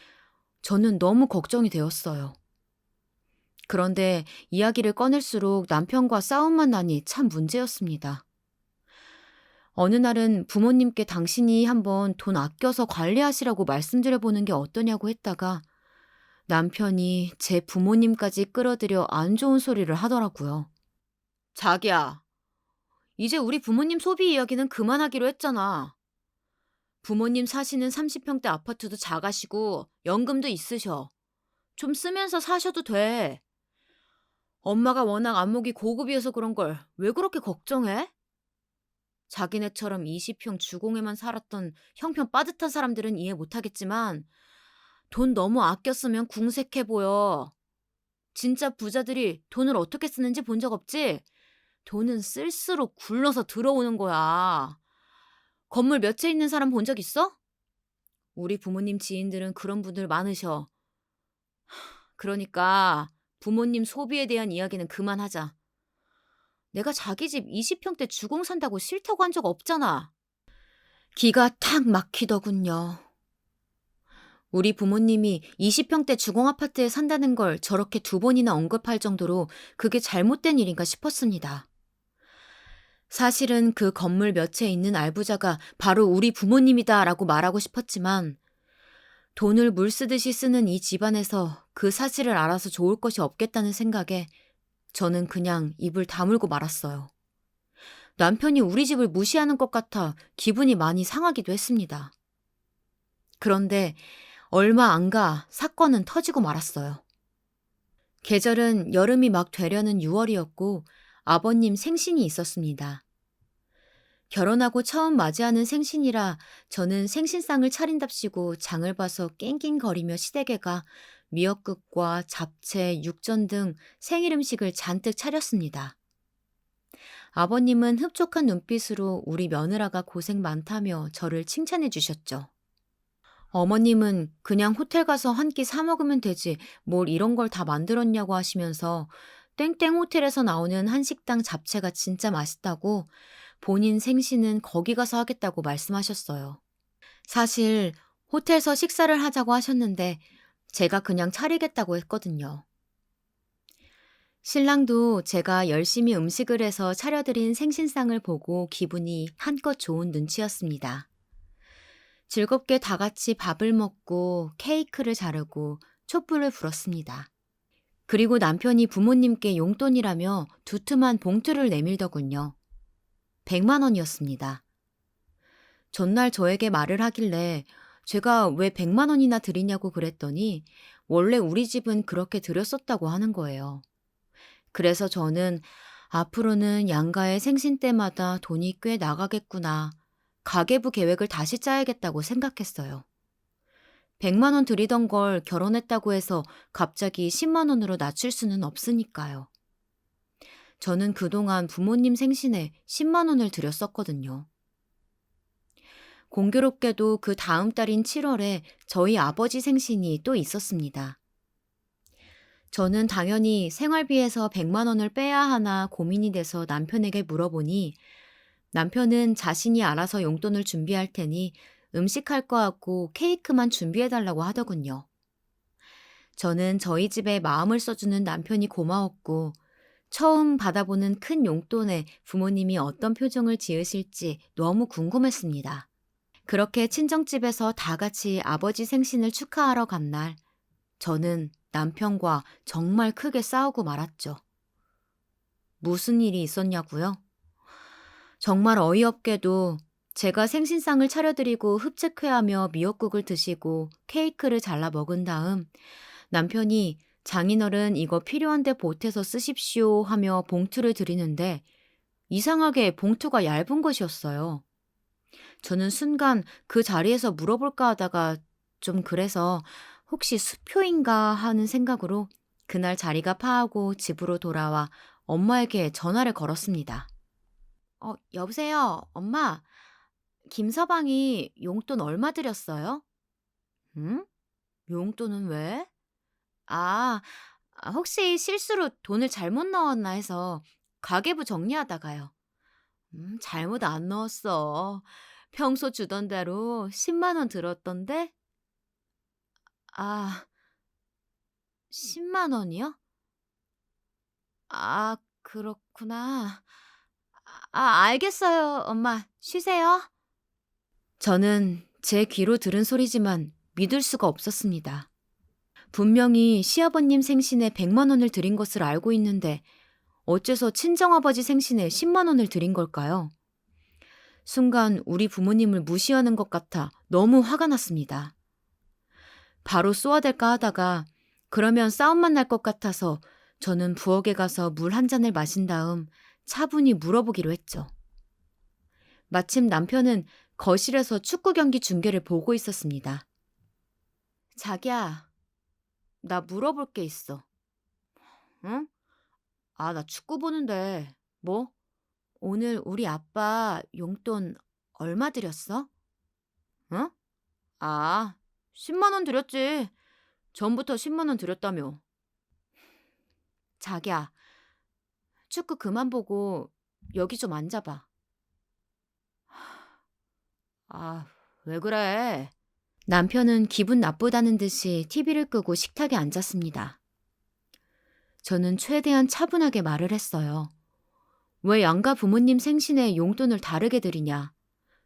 저는 너무 걱정이 되었어요. 그런데 이야기를 꺼낼수록 남편과 싸움만 나니 참 문제였습니다. 어느 날은 부모님께 당신이 한번 돈 아껴서 관리하시라고 말씀드려보는 게 어떠냐고 했다가 남편이 제 부모님까지 끌어들여 안 좋은 소리를 하더라고요. 자기야, 이제 우리 부모님 소비 이야기는 그만하기로 했잖아. 부모님 사시는 30평대 아파트도 작아시고 연금도 있으셔. 좀 쓰면서 사셔도 돼. 엄마가 워낙 안목이 고급이어서 그런 걸 왜 그렇게 걱정해? 자기네처럼 20평 주공에만 살았던 형편 빠듯한 사람들은 이해 못하겠지만 돈 너무 아껴 쓰면 궁색해 보여. 진짜 부자들이 돈을 어떻게 쓰는지 본 적 없지? 돈은 쓸수록 굴러서 들어오는 거야. 건물 몇 채 있는 사람 본 적 있어? 우리 부모님 지인들은 그런 분들 많으셔. 그러니까 부모님 소비에 대한 이야기는 그만하자. 내가 자기 집 20평대 주공 산다고 싫다고 한 적 없잖아. 기가 탁 막히더군요. 우리 부모님이 20평대 주공 아파트에 산다는 걸 저렇게 2번이나 언급할 정도로 그게 잘못된 일인가 싶었습니다. 사실은 그 건물 몇 채 있는 알부자가 바로 우리 부모님이다라고 말하고 싶었지만 돈을 물쓰듯이 쓰는 이 집안에서 그 사실을 알아서 좋을 것이 없겠다는 생각에 저는 그냥 입을 다물고 말았어요. 남편이 우리 집을 무시하는 것 같아 기분이 많이 상하기도 했습니다. 그런데 얼마 안 가 사건은 터지고 말았어요. 계절은 여름이 막 되려는 6월이었고 아버님 생신이 있었습니다. 결혼하고 처음 맞이하는 생신이라 저는 생신상을 차린답시고 장을 봐서 낑낑거리며 시댁에 가 미역국과 잡채, 육전 등 생일 음식을 잔뜩 차렸습니다. 아버님은 흡족한 눈빛으로 우리 며느라가 고생 많다며 저를 칭찬해 주셨죠. 어머님은 그냥 호텔 가서 한 끼 사 먹으면 되지 뭘 이런 걸 다 만들었냐고 하시면서 땡땡 호텔에서 나오는 한식당 잡채가 진짜 맛있다고 본인 생신은 거기 가서 하겠다고 말씀하셨어요. 사실 호텔에서 식사를 하자고 하셨는데 제가 그냥 차리겠다고 했거든요. 신랑도 제가 열심히 음식을 해서 차려드린 생신상을 보고 기분이 한껏 좋은 눈치였습니다. 즐겁게 다 같이 밥을 먹고 케이크를 자르고 촛불을 불었습니다. 그리고 남편이 부모님께 용돈이라며 두툼한 봉투를 내밀더군요. 100만 원이었습니다. 전날 저에게 말을 하길래 제가 왜 100만 원이나 드리냐고 그랬더니 원래 우리 집은 그렇게 드렸었다고 하는 거예요. 그래서 저는 앞으로는 양가의 생신 때마다 돈이 꽤 나가겠구나. 가계부 계획을 다시 짜야겠다고 생각했어요. 100만 원 드리던 걸 결혼했다고 해서 갑자기 10만 원으로 낮출 수는 없으니까요. 저는 그동안 부모님 생신에 10만 원을 드렸었거든요. 공교롭게도 그 다음 달인 7월에 저희 아버지 생신이 또 있었습니다. 저는 당연히 생활비에서 100만 원을 빼야 하나 고민이 돼서 남편에게 물어보니 남편은 자신이 알아서 용돈을 준비할 테니 음식할 거 하고 케이크만 준비해달라고 하더군요. 저는 저희 집에 마음을 써주는 남편이 고마웠고 처음 받아보는 큰 용돈에 부모님이 어떤 표정을 지으실지 너무 궁금했습니다. 그렇게 친정집에서 다 같이 아버지 생신을 축하하러 간 날, 저는 남편과 정말 크게 싸우고 말았죠. 무슨 일이 있었냐고요? 정말 어이없게도 제가 생신상을 차려드리고 흡족해하며 미역국을 드시고 케이크를 잘라 먹은 다음 남편이 장인어른 이거 필요한데 보태서 쓰십시오 하며 봉투를 드리는데 이상하게 봉투가 얇은 것이었어요. 저는 순간 그 자리에서 물어볼까 하다가 좀 그래서 혹시 수표인가 하는 생각으로 그날 자리가 파하고 집으로 돌아와 엄마에게 전화를 걸었습니다. 여보세요, 엄마. 김서방이 용돈 얼마 드렸어요? 응? 용돈은 왜? 아, 혹시 실수로 돈을 잘못 넣었나 해서 가계부 정리하다가요. 잘못 안 넣었어. 평소 주던 대로 10만 원 들었던데? 아, 10만 원이요? 그렇구나. 알겠어요, 엄마. 쉬세요. 저는 제 귀로 들은 소리지만 믿을 수가 없었습니다. 분명히 시아버님 생신에 100만 원을 드린 것을 알고 있는데 어째서 친정아버지 생신에 10만 원을 드린 걸까요? 순간 우리 부모님을 무시하는 것 같아 너무 화가 났습니다. 바로 쏘아댈까 하다가 그러면 싸움만 날 것 같아서 저는 부엌에 가서 물 한 잔을 마신 다음 차분히 물어보기로 했죠. 마침 남편은 거실에서 축구 경기 중계를 보고 있었습니다. 자기야, 나 물어볼 게 있어. 응? 나 축구 보는데. 뭐? 오늘 우리 아빠 용돈 얼마 드렸어? 응? 아, 10만 원 드렸지. 전부터 10만 원 드렸다며. 자기야, 축구 그만 보고 여기 좀 앉아봐. 아, 왜 그래? 남편은 기분 나쁘다는 듯이 TV를 끄고 식탁에 앉았습니다. 저는 최대한 차분하게 말을 했어요. 왜 양가 부모님 생신에 용돈을 다르게 드리냐?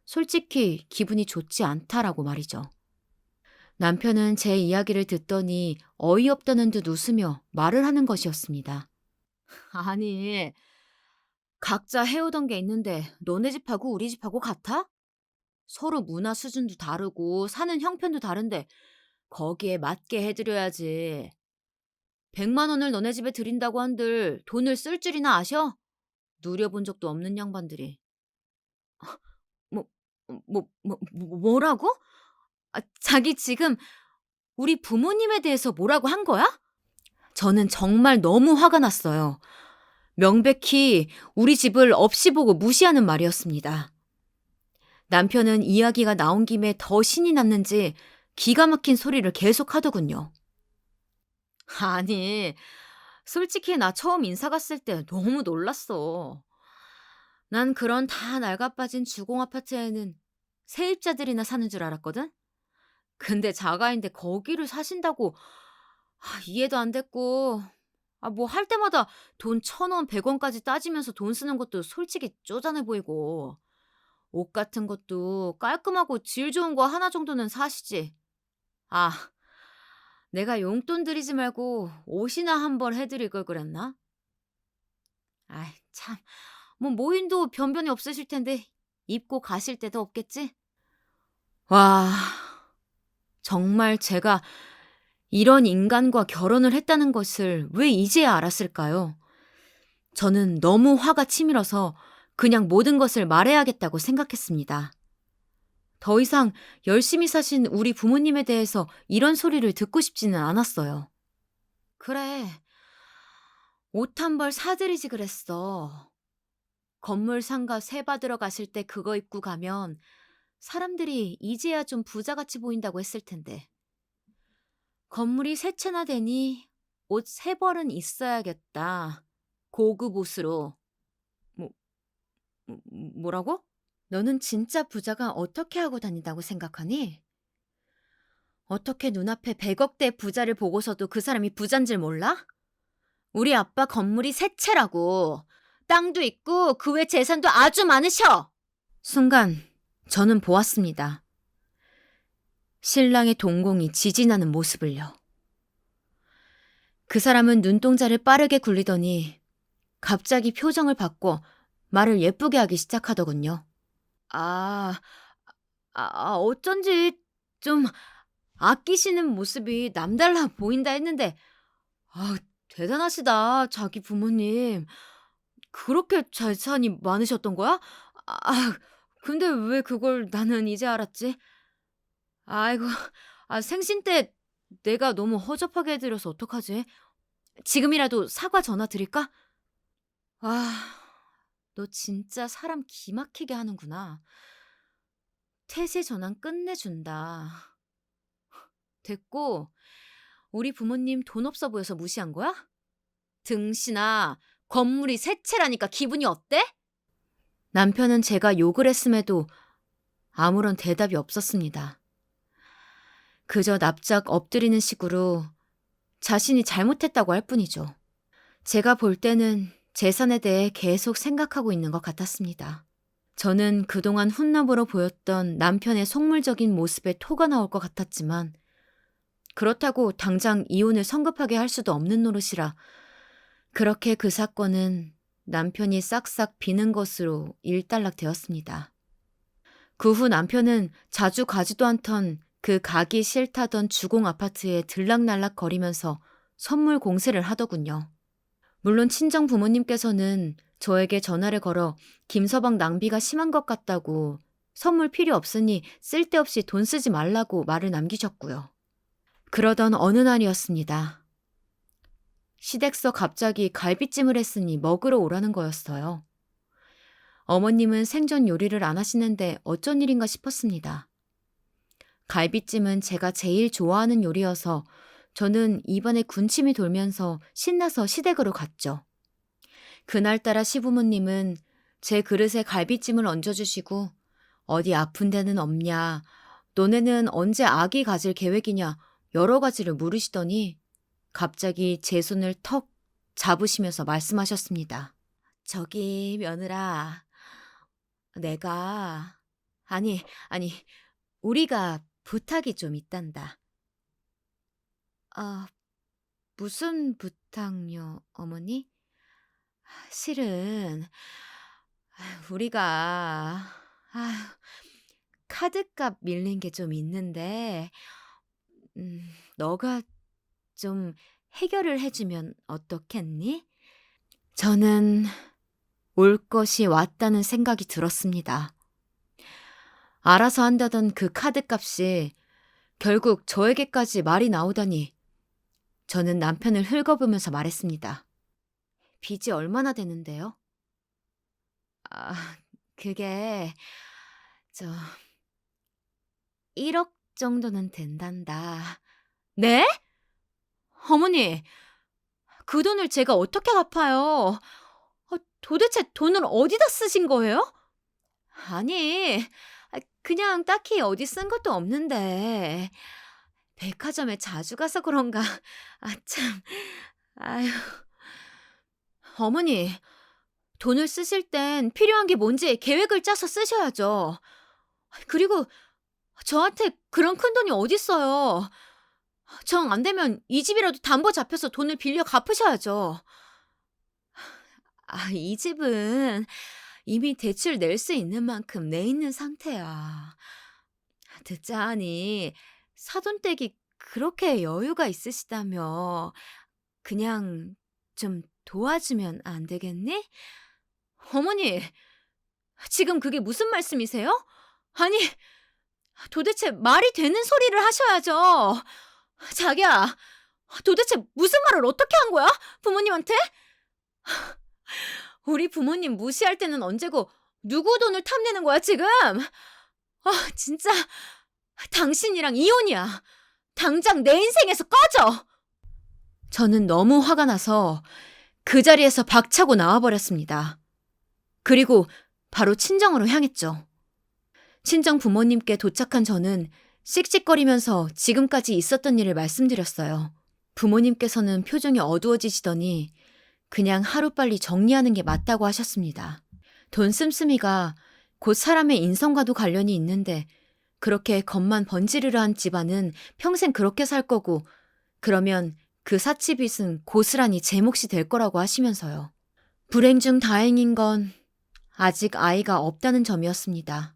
솔직히 기분이 좋지 않다라고 말이죠. 남편은 제 이야기를 듣더니 어이없다는 듯 웃으며 말을 하는 것이었습니다. 아니, 각자 해오던 게 있는데 너네 집하고 우리 집하고 같아? 서로 문화 수준도 다르고 사는 형편도 다른데 거기에 맞게 해드려야지. 100만 원을 너네 집에 드린다고 한들 돈을 쓸 줄이나 아셔? 누려본 적도 없는 양반들이. 뭐, 뭐라고? 자기 지금 우리 부모님에 대해서 뭐라고 한 거야? 저는 정말 너무 화가 났어요. 명백히 우리 집을 없이 보고 무시하는 말이었습니다. 남편은 이야기가 나온 김에 더 신이 났는지 기가 막힌 소리를 계속 하더군요. 아니, 솔직히 나 처음 인사 갔을 때 너무 놀랐어. 난 그런 다 낡아빠진 주공 아파트에는 세입자들이나 사는 줄 알았거든? 근데 자가인데 거기를 사신다고 이해도 안 됐고, 뭐 할 때마다 돈 1,000원, 100원까지 따지면서 돈 쓰는 것도 솔직히 쪼잔해 보이고, 옷 같은 것도 깔끔하고 질 좋은 거 하나 정도는 사시지. 아, 내가 용돈 들이지 말고 옷이나 한 벌 해드릴 걸 그랬나? 아이, 참. 뭐 모인도 변변이 없으실 텐데 입고 가실 데도 없겠지? 와, 정말 제가 이런 인간과 결혼을 했다는 것을 왜 이제야 알았을까요? 저는 너무 화가 치밀어서 그냥 모든 것을 말해야겠다고 생각했습니다. 더 이상 열심히 사신 우리 부모님에 대해서 이런 소리를 듣고 싶지는 않았어요. 그래, 옷 한 벌 사드리지 그랬어. 건물 상가 세 받으러 가실 때 그거 입고 가면 사람들이 이제야 좀 부자같이 보인다고 했을 텐데. 건물이 세 채나 되니 옷 세 벌은 있어야겠다. 고급 옷으로. 뭐, 뭐라고? 너는 진짜 부자가 어떻게 하고 다닌다고 생각하니? 어떻게 눈앞에 100억대 부자를 보고서도 그 사람이 부잔 줄 몰라? 우리 아빠 건물이 세 채라고. 땅도 있고 그 외 재산도 아주 많으셔. 순간 저는 보았습니다. 신랑의 동공이 지진하는 모습을요. 그 사람은 눈동자를 빠르게 굴리더니 갑자기 표정을 바꿔 말을 예쁘게 하기 시작하더군요. 아, 어쩐지 좀 아끼시는 모습이 남달라 보인다 했는데, 아, 대단하시다, 자기 부모님. 그렇게 재산이 많으셨던 거야? 아, 근데 왜 그걸 나는 이제 알았지? 아이고, 생신 때 내가 너무 허접하게 해드려서 어떡하지? 지금이라도 사과 전화 드릴까? 아, 너 진짜 사람 기막히게 하는구나. 태세 전환 끝내준다. 됐고, 우리 부모님 돈 없어 보여서 무시한 거야? 등신아, 건물이 세 채라니까 기분이 어때? 남편은 제가 욕을 했음에도 아무런 대답이 없었습니다. 그저 납작 엎드리는 식으로 자신이 잘못했다고 할 뿐이죠. 제가 볼 때는 재산에 대해 계속 생각하고 있는 것 같았습니다. 저는 그동안 훈남으로 보였던 남편의 속물적인 모습에 토가 나올 것 같았지만 그렇다고 당장 이혼을 성급하게 할 수도 없는 노릇이라 그렇게 그 사건은 남편이 싹싹 비는 것으로 일단락되었습니다. 그 후 남편은 자주 가지도 않던 그 가기 싫다던 주공 아파트에 들락날락 거리면서 선물 공세를 하더군요. 물론 친정 부모님께서는 저에게 전화를 걸어 김서방 낭비가 심한 것 같다고 선물 필요 없으니 쓸데없이 돈 쓰지 말라고 말을 남기셨고요. 그러던 어느 날이었습니다. 시댁서 갑자기 갈비찜을 했으니 먹으러 오라는 거였어요. 어머님은 생전 요리를 안 하시는데 어쩐 일인가 싶었습니다. 갈비찜은 제가 제일 좋아하는 요리여서 저는 입안에 군침이 돌면서 신나서 시댁으로 갔죠. 그날따라 시부모님은 제 그릇에 갈비찜을 얹어주시고 어디 아픈 데는 없냐, 너네는 언제 아기 가질 계획이냐 여러 가지를 물으시더니 갑자기 제 손을 턱 잡으시면서 말씀하셨습니다. 저기 며느라, 내가 아니 우리가 부탁이 좀 있단다. 아, 무슨 부탁요, 어머니? 실은 우리가 카드값 밀린 게 좀 있는데 너가 좀 해결을 해주면 어떻겠니? 저는 올 것이 왔다는 생각이 들었습니다. 알아서 한다던 그 카드값이 결국 저에게까지 말이 나오다니. 저는 남편을 흘거보면서 말했습니다. 빚이 얼마나 되는데요? 아, 그게 저 1억 정도는 된단다. 네? 어머니, 그 돈을 제가 어떻게 갚아요? 도대체 돈을 어디다 쓰신 거예요? 아니, 그냥 딱히 어디 쓴 것도 없는데 백화점에 자주 가서 그런가. 참. 아유. 어머니, 돈을 쓰실 땐 필요한 게 뭔지 계획을 짜서 쓰셔야죠. 그리고 저한테 그런 큰돈이 어딨어요. 정 안 되면 이 집이라도 담보 잡혀서 돈을 빌려 갚으셔야죠. 이 집은 이미 대출 낼 수 있는 만큼 내 있는 상태야. 듣자 하니 사돈댁이 그렇게 여유가 있으시다며 그냥 좀 도와주면 안 되겠니? 어머니, 지금 그게 무슨 말씀이세요? 아니, 도대체 말이 되는 소리를 하셔야죠. 자기야, 도대체 무슨 말을 어떻게 한 거야? 부모님한테? 우리 부모님 무시할 때는 언제고 누구 돈을 탐내는 거야, 지금? 진짜 당신이랑 이혼이야. 당장 내 인생에서 꺼져! 저는 너무 화가 나서 그 자리에서 박차고 나와버렸습니다. 그리고 바로 친정으로 향했죠. 친정 부모님께 도착한 저는 씩씩거리면서 지금까지 있었던 일을 말씀드렸어요. 부모님께서는 표정이 어두워지시더니 그냥 하루빨리 정리하는 게 맞다고 하셨습니다. 돈 씀씀이가 곧 사람의 인성과도 관련이 있는데 그렇게 겉만 번지르르한 집안은 평생 그렇게 살 거고 그러면 그 사치빚은 고스란히 제 몫이 될 거라고 하시면서요. 불행 중 다행인 건 아직 아이가 없다는 점이었습니다.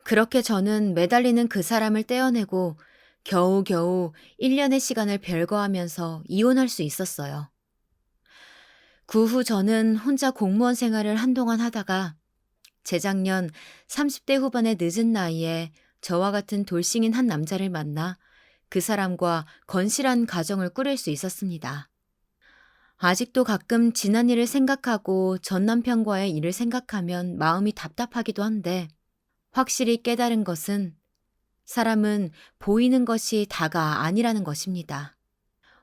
그렇게 저는 매달리는 그 사람을 떼어내고 겨우겨우 1년의 시간을 별거하면서 이혼할 수 있었어요. 그 후 저는 혼자 공무원 생활을 한동안 하다가 재작년 30대 후반의 늦은 나이에 저와 같은 돌싱인 한 남자를 만나 그 사람과 건실한 가정을 꾸릴 수 있었습니다. 아직도 가끔 지난 일을 생각하고 전 남편과의 일을 생각하면 마음이 답답하기도 한데 확실히 깨달은 것은 사람은 보이는 것이 다가 아니라는 것입니다.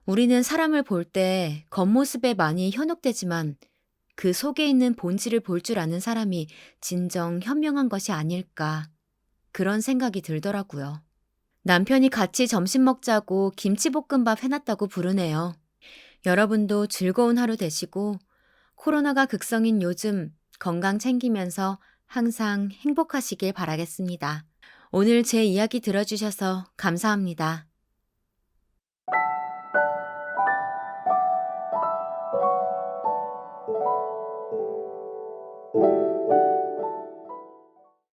우리는 사람을 볼 때 겉모습에 많이 현혹되지만 그 속에 있는 본질을 볼 줄 아는 사람이 진정 현명한 것이 아닐까 그런 생각이 들더라고요. 남편이 같이 점심 먹자고 김치볶음밥 해놨다고 부르네요. 여러분도 즐거운 하루 되시고 코로나가 극성인 요즘 건강 챙기면서 항상 행복하시길 바라겠습니다. 오늘 제 이야기 들어주셔서 감사합니다.